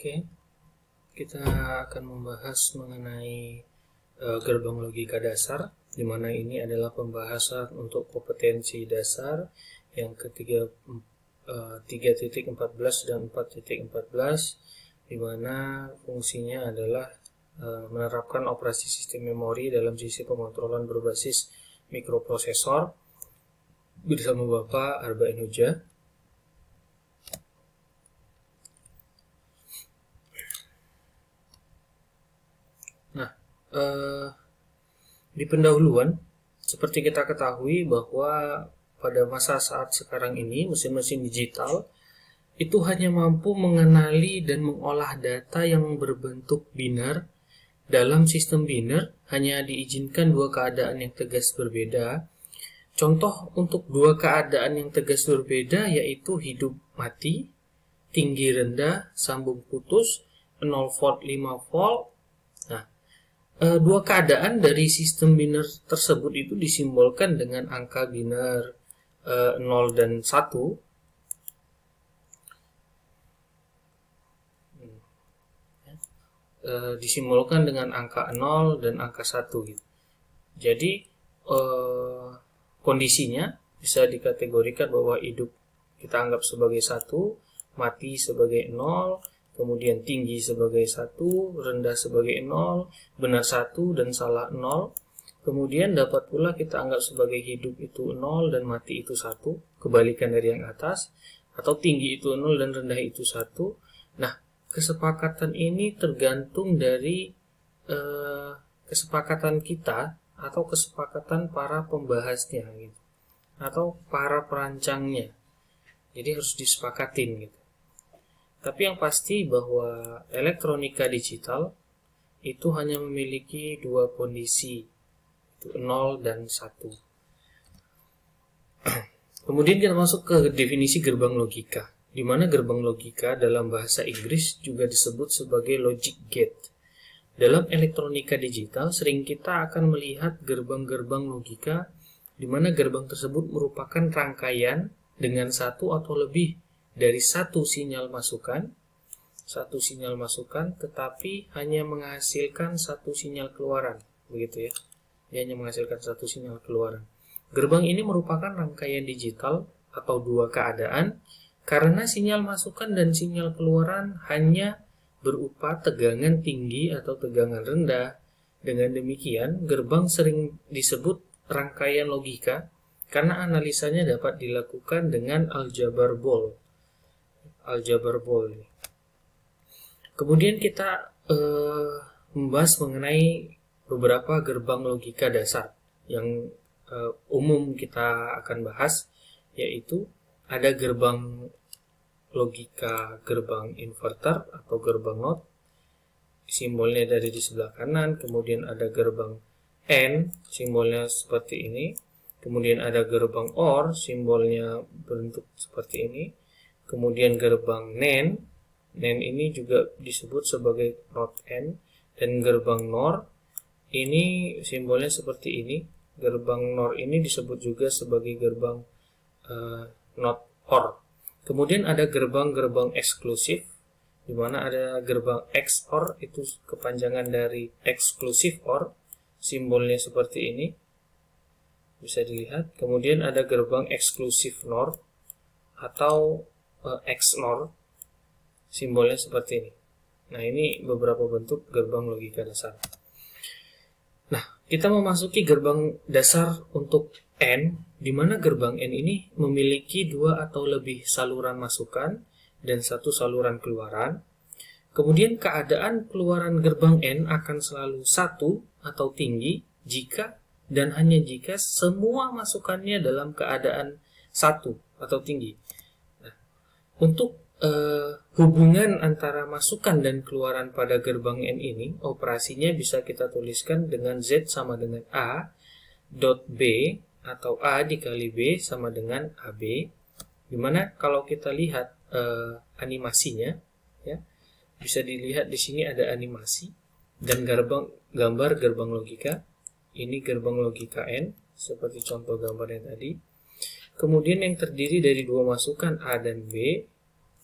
Oke, kita akan membahas mengenai gerbang logika dasar, di mana ini adalah pembahasan untuk kompetensi dasar yang ketiga 3.14 dan 4.14, di mana fungsinya adalah menerapkan operasi sistem memori dalam sisi pengontrolan berbasis mikroprosesor bersama Bapak Arba'in Hujah. Di pendahuluan, seperti kita ketahui bahwa pada masa saat sekarang ini mesin-mesin digital itu hanya mampu mengenali dan mengolah data yang berbentuk binar. Dalam sistem binar hanya diizinkan dua keadaan yang tegas berbeda. Contoh untuk dua keadaan yang tegas berbeda yaitu hidup mati, tinggi rendah, sambung putus, 0 volt 5 volt. Nah, dua keadaan dari sistem binar tersebut itu disimbolkan dengan angka binar 0 dan 1. Disimbolkan dengan angka 0 dan angka 1 gitu. Jadi kondisinya bisa dikategorikan bahwa hidup kita anggap sebagai 1, mati sebagai 0, kemudian tinggi sebagai 1, rendah sebagai 0, benar 1 dan salah 0. Kemudian dapat pula kita anggap sebagai hidup itu 0 dan mati itu 1, kebalikan dari yang atas, atau tinggi itu 0 dan rendah itu 1. Nah, kesepakatan ini tergantung dari kesepakatan kita atau kesepakatan para pembahasnya gitu, atau para perancangnya. Jadi harus disepakatin gitu. Tapi yang pasti bahwa elektronika digital itu hanya memiliki dua kondisi, itu 0 dan 1. Kemudian kita masuk ke definisi gerbang logika, di mana gerbang logika dalam bahasa Inggris juga disebut sebagai logic gate. Dalam elektronika digital sering kita akan melihat gerbang-gerbang logika, di mana gerbang tersebut merupakan rangkaian dengan satu atau lebih dari satu sinyal masukan, tetapi hanya menghasilkan satu sinyal keluaran, begitu ya. Dia hanya menghasilkan satu sinyal keluaran. Gerbang ini merupakan rangkaian digital atau dua keadaan, karena sinyal masukan dan sinyal keluaran hanya berupa tegangan tinggi atau tegangan rendah. Dengan demikian, gerbang sering disebut rangkaian logika karena analisanya dapat dilakukan dengan aljabar Boole. Kemudian kita membahas mengenai beberapa gerbang logika dasar yang umum kita akan bahas, yaitu ada gerbang logika gerbang inverter atau gerbang NOT, simbolnya dari di sebelah kanan. Kemudian ada gerbang AND, simbolnya seperti ini. Kemudian ada gerbang OR, simbolnya bentuk seperti ini. Kemudian gerbang NAND ini juga disebut sebagai NOT AND. Dan gerbang NOR ini simbolnya seperti ini. Gerbang NOR ini disebut juga sebagai gerbang NOT OR. Kemudian ada gerbang-gerbang eksklusif, di mana ada gerbang XOR, itu kepanjangan dari exclusive OR, simbolnya seperti ini, bisa dilihat. Kemudian ada gerbang eksklusif NOR atau XNOR, simbolnya seperti ini. Nah, ini beberapa bentuk gerbang logika dasar. Nah, kita memasuki gerbang dasar untuk N, di mana gerbang N ini memiliki dua atau lebih saluran masukan dan satu saluran keluaran. Kemudian keadaan keluaran gerbang N akan selalu 1 atau tinggi jika dan hanya jika semua masukannya dalam keadaan 1 atau tinggi. Nah, untuk hubungan antara masukan dan keluaran pada gerbang N ini, operasinya bisa kita tuliskan dengan Z sama dengan A dot B, atau A dikali B sama dengan AB, dimana kalau kita lihat animasinya, ya, bisa dilihat di sini ada animasi dan gambar gerbang logika. Ini gerbang logika N seperti contoh gambarnya tadi. Kemudian yang terdiri dari dua masukan A dan B,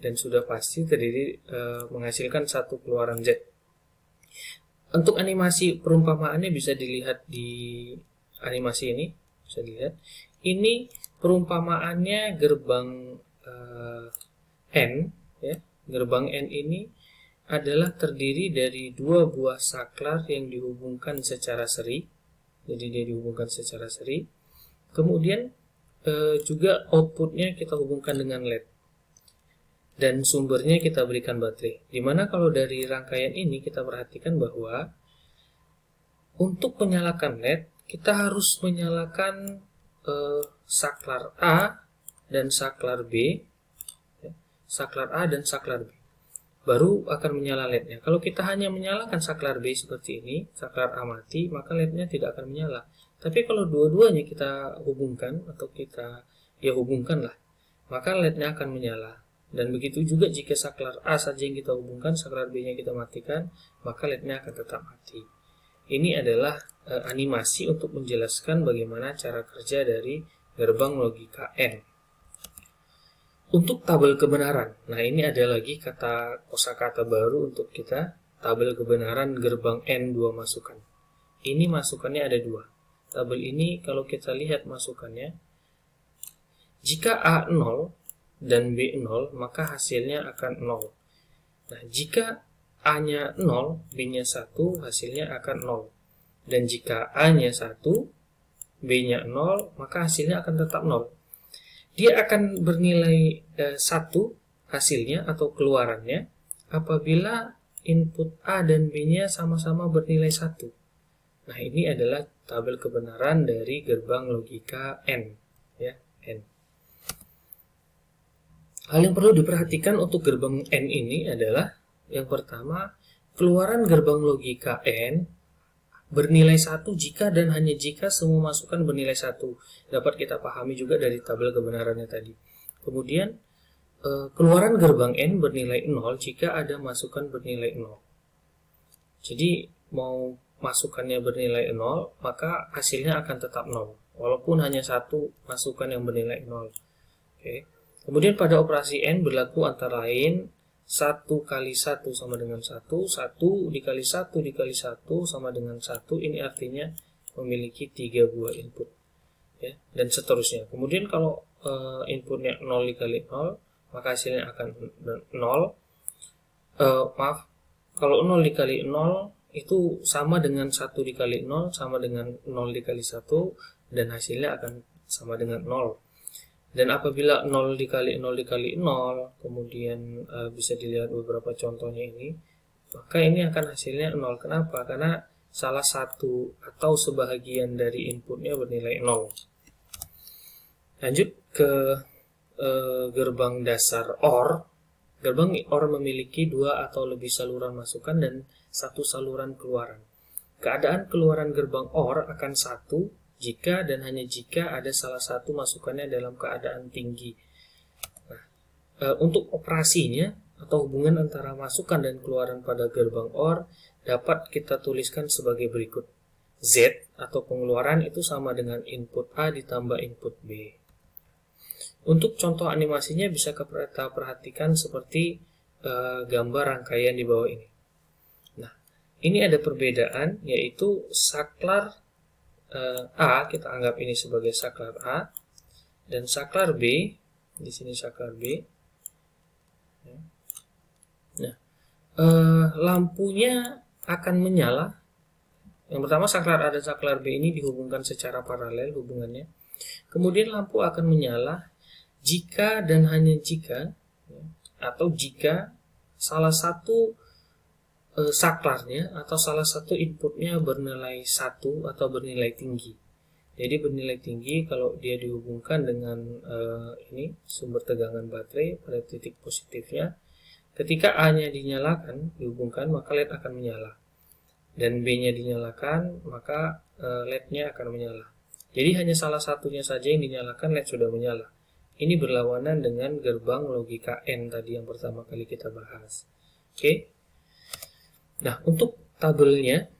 dan sudah pasti terdiri menghasilkan satu keluaran Z. Untuk animasi perumpamaannya bisa dilihat di animasi ini, bisa dilihat. Ini perumpamaannya gerbang N, ya. Gerbang N ini adalah terdiri dari dua buah saklar yang dihubungkan secara seri. Jadi dia dihubungkan secara seri. Kemudian juga outputnya kita hubungkan dengan LED. Dan sumbernya kita berikan baterai. Dimana kalau dari rangkaian ini kita perhatikan bahwa untuk menyalakan LED, kita harus menyalakan saklar A dan saklar B. Saklar A dan saklar B. Baru akan menyala LED-nya. Kalau kita hanya menyalakan saklar B seperti ini, saklar A mati, maka LED-nya tidak akan menyala. Tapi kalau dua-duanya kita hubungkan, atau kita hubungkan lah, maka LED-nya akan menyala. Dan begitu juga jika saklar A saja yang kita hubungkan, saklar B-nya kita matikan, maka LED-nya akan tetap mati. Ini adalah animasi untuk menjelaskan bagaimana cara kerja dari gerbang logika N. Untuk tabel kebenaran, nah ini ada lagi kosakata baru untuk kita, tabel kebenaran gerbang N 2 masukan. Ini masukannya ada 2. Tabel ini kalau kita lihat masukannya, jika A 0 dan B 0, maka hasilnya akan 0. Nah, jika A-nya 0, B-nya 1, hasilnya akan 0. Dan jika A-nya 1, B-nya 0, maka hasilnya akan tetap 0. Dia akan bernilai 1 hasilnya atau keluarannya apabila input A dan B-nya sama-sama bernilai 1. Nah, ini adalah tabel kebenaran dari gerbang logika N, ya, N. Hal yang perlu diperhatikan untuk gerbang N ini adalah yang pertama, keluaran gerbang logika N bernilai 1 jika dan hanya jika semua masukan bernilai 1. Dapat kita pahami juga dari tabel kebenarannya tadi. Kemudian, keluaran gerbang N bernilai 0 jika ada masukan bernilai 0. Jadi, mau masukannya bernilai 0, maka hasilnya akan tetap 0. Walaupun hanya satu masukan yang bernilai 0. Oke. Kemudian pada operasi N berlaku antara lain 1 kali 1 sama dengan 1, 1 dikali 1 dikali 1 sama dengan 1, ini artinya memiliki 3 buah input, ya, dan seterusnya. Kemudian kalau inputnya 0 dikali 0, maka hasilnya akan 0. Kalau 0 dikali 0 itu sama dengan 1 dikali 0, sama dengan 0 dikali 1, dan hasilnya akan sama dengan 0. Dan apabila 0 dikali 0 dikali 0, kemudian bisa dilihat beberapa contohnya ini, maka ini akan hasilnya 0. Kenapa? Karena salah satu atau sebahagian dari inputnya bernilai 0. Lanjut ke gerbang dasar OR. Gerbang OR memiliki 2 atau lebih saluran masukan dan 1 saluran keluaran. Keadaan keluaran gerbang OR akan 1 jika dan hanya jika ada salah satu masukannya dalam keadaan tinggi. Nah, untuk operasinya atau hubungan antara masukan dan keluaran pada gerbang OR dapat kita tuliskan sebagai berikut. Z atau pengeluaran itu sama dengan input A ditambah input B. Untuk contoh animasinya bisa kita perhatikan seperti gambar rangkaian di bawah ini. Nah, ini ada perbedaan, yaitu saklar A, kita anggap ini sebagai saklar A, dan saklar B, di sini saklar B. Nah, lampunya akan menyala. Yang pertama, saklar A dan saklar B ini dihubungkan secara paralel hubungannya. Kemudian lampu akan menyala jika dan hanya jika, atau jika salah satu saklarnya atau salah satu inputnya bernilai 1 atau bernilai tinggi. Jadi bernilai tinggi kalau dia dihubungkan dengan ini sumber tegangan baterai pada titik positifnya. Ketika A-nya dinyalakan, dihubungkan, maka LED akan menyala. Dan B-nya dinyalakan, maka LED-nya akan menyala. Jadi hanya salah satunya saja yang dinyalakan, LED sudah menyala. Ini berlawanan dengan gerbang logika N tadi yang pertama kali kita bahas. Oke. Nah, untuk tabelnya,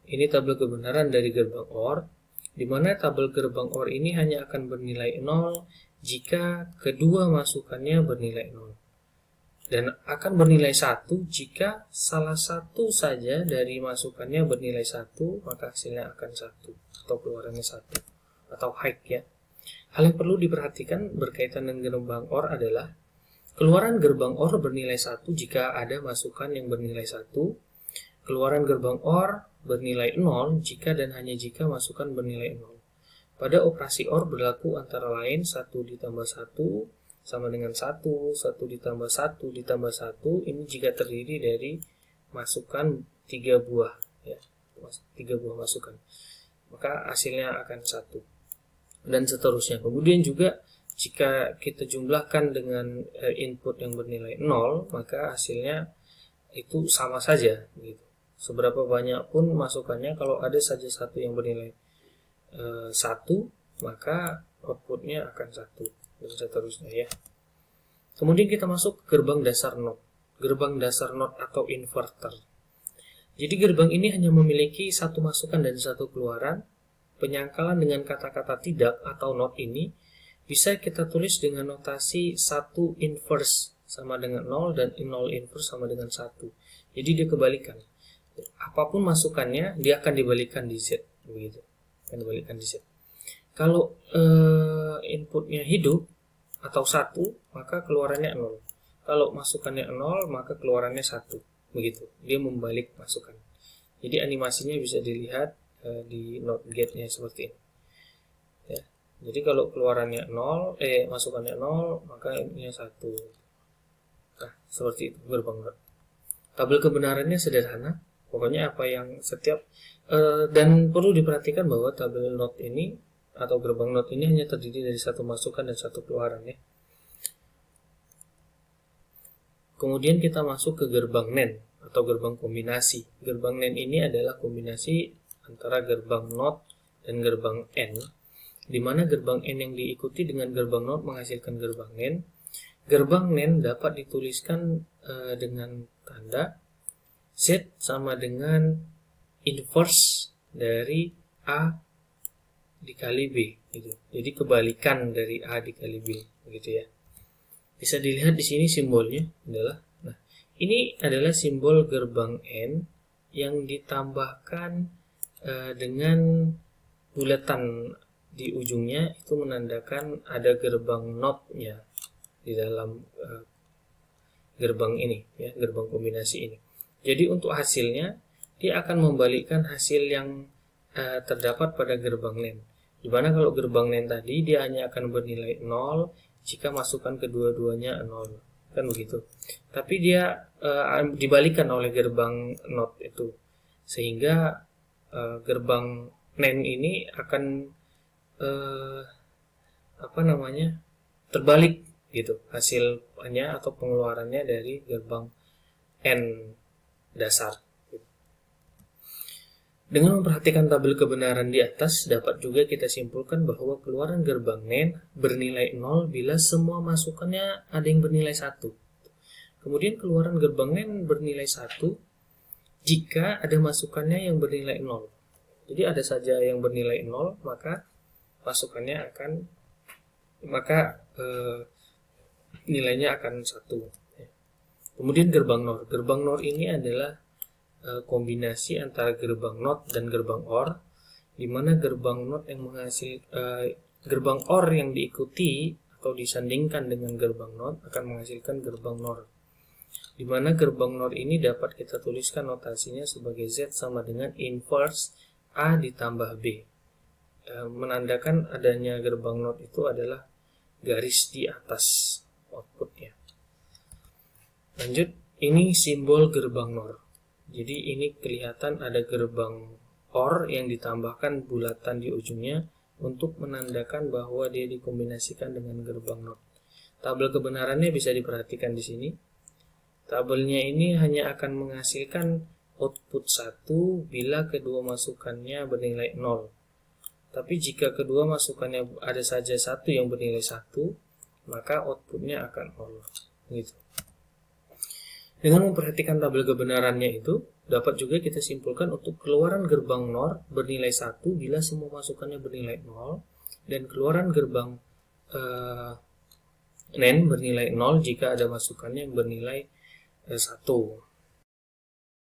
ini tabel kebenaran dari gerbang OR, di mana tabel gerbang OR ini hanya akan bernilai 0 jika kedua masukannya bernilai 0. dan akan bernilai 1 jika salah satu saja dari masukannya bernilai 1, maka hasilnya akan 1 atau keluarannya 1 atau high ya. Hal yang perlu diperhatikan berkaitan dengan gerbang OR adalah keluaran gerbang OR bernilai 1 jika ada masukan yang bernilai 1. Keluaran gerbang OR bernilai 0 jika dan hanya jika masukan bernilai 0. Pada operasi OR berlaku antara lain 1 ditambah 1 sama dengan 1, 1 ditambah 1 ditambah 1, ini jika terdiri dari masukan 3 buah ya, 3 buah masukan. Maka hasilnya akan 1. Dan seterusnya. Kemudian juga jika kita jumlahkan dengan input yang bernilai 0, maka hasilnya itu sama saja gitu. Seberapa banyak pun masukannya, kalau ada saja satu yang bernilai 1, maka outputnya akan 1 dan seterusnya ya. Kemudian kita masuk ke gerbang dasar NOT. Gerbang dasar NOT atau inverter. Jadi gerbang ini hanya memiliki satu masukan dan satu keluaran. Penyangkalan dengan kata-kata tidak atau NOT ini bisa kita tulis dengan notasi 1 inverse sama dengan 0 dan 0 inverse sama dengan 1. Jadi dia kebalikan. Apapun masukannya, dia akan dibalikan di Z. Begitu. Akan dibalikan di Z. Kalau inputnya hidup atau 1, maka keluarannya 0. Kalau masukannya 0, maka keluarannya 1. Begitu. Dia membalik masukan. Jadi animasinya bisa dilihat di NOT gate-nya seperti ini. Ya. Jadi kalau keluarannya 0, masukannya 0, maka ini 1. Nah, seperti itu gerbang NOT. Tabel kebenarannya sederhana. Pokoknya apa yang setiap dan perlu diperhatikan bahwa tabel NOT ini atau gerbang NOT ini hanya terdiri dari satu masukan dan satu keluaran ya. Kemudian kita masuk ke gerbang NAND atau gerbang kombinasi. Gerbang NAND ini adalah kombinasi antara gerbang NOT dan gerbang AND, di mana gerbang AND yang diikuti dengan gerbang NOT menghasilkan gerbang NAND. Gerbang NAND dapat dituliskan dengan tanda Z sama dengan inverse dari A dikali B gitu. Jadi kebalikan dari A dikali B begitu ya. Bisa dilihat di sini simbolnya adalah, nah ini adalah simbol gerbang N yang ditambahkan dengan bulatan di ujungnya, itu menandakan ada gerbang NOT-nya di dalam gerbang ini ya, gerbang kombinasi ini. Jadi untuk hasilnya dia akan membalikkan hasil yang terdapat pada gerbang NAND. Dimana kalau gerbang NAND tadi dia hanya akan bernilai 0 jika masukan kedua-duanya 0, kan begitu. Tapi dia dibalikan oleh gerbang NOT itu, sehingga gerbang NAND ini akan terbalik gitu hasilnya atau pengeluarannya dari gerbang N dasar. Dengan memperhatikan tabel kebenaran di atas, dapat juga kita simpulkan bahwa keluaran gerbang NAND bernilai 0 bila semua masukannya ada yang bernilai 1. Kemudian keluaran gerbang NAND bernilai 1 jika ada masukannya yang bernilai 0. Jadi ada saja yang bernilai 0, maka masukannya akan, nilainya akan 1. Kemudian gerbang NOR. Gerbang NOR ini adalah kombinasi antara gerbang NOT dan gerbang OR, di mana gerbang NOT yang gerbang OR yang diikuti atau disandingkan dengan gerbang NOT akan menghasilkan gerbang NOR, di mana gerbang NOR ini dapat kita tuliskan notasinya sebagai Z sama dengan inverse A ditambah B. Menandakan adanya gerbang NOT itu adalah garis di atas outputnya. Lanjut, ini simbol gerbang NOR. Jadi ini kelihatan ada gerbang OR yang ditambahkan bulatan di ujungnya untuk menandakan bahwa dia dikombinasikan dengan gerbang NOT. Tabel kebenarannya bisa diperhatikan di sini. Tabelnya ini hanya akan menghasilkan output 1 bila kedua masukannya bernilai 0. Tapi jika kedua masukannya ada saja satu yang bernilai 1, maka outputnya akan 0. Gitu. Dengan memperhatikan tabel kebenarannya itu, dapat juga kita simpulkan untuk keluaran gerbang NOR bernilai 1 bila semua masukannya bernilai 0, dan keluaran gerbang NaN bernilai 0 jika ada masukannya yang bernilai 1.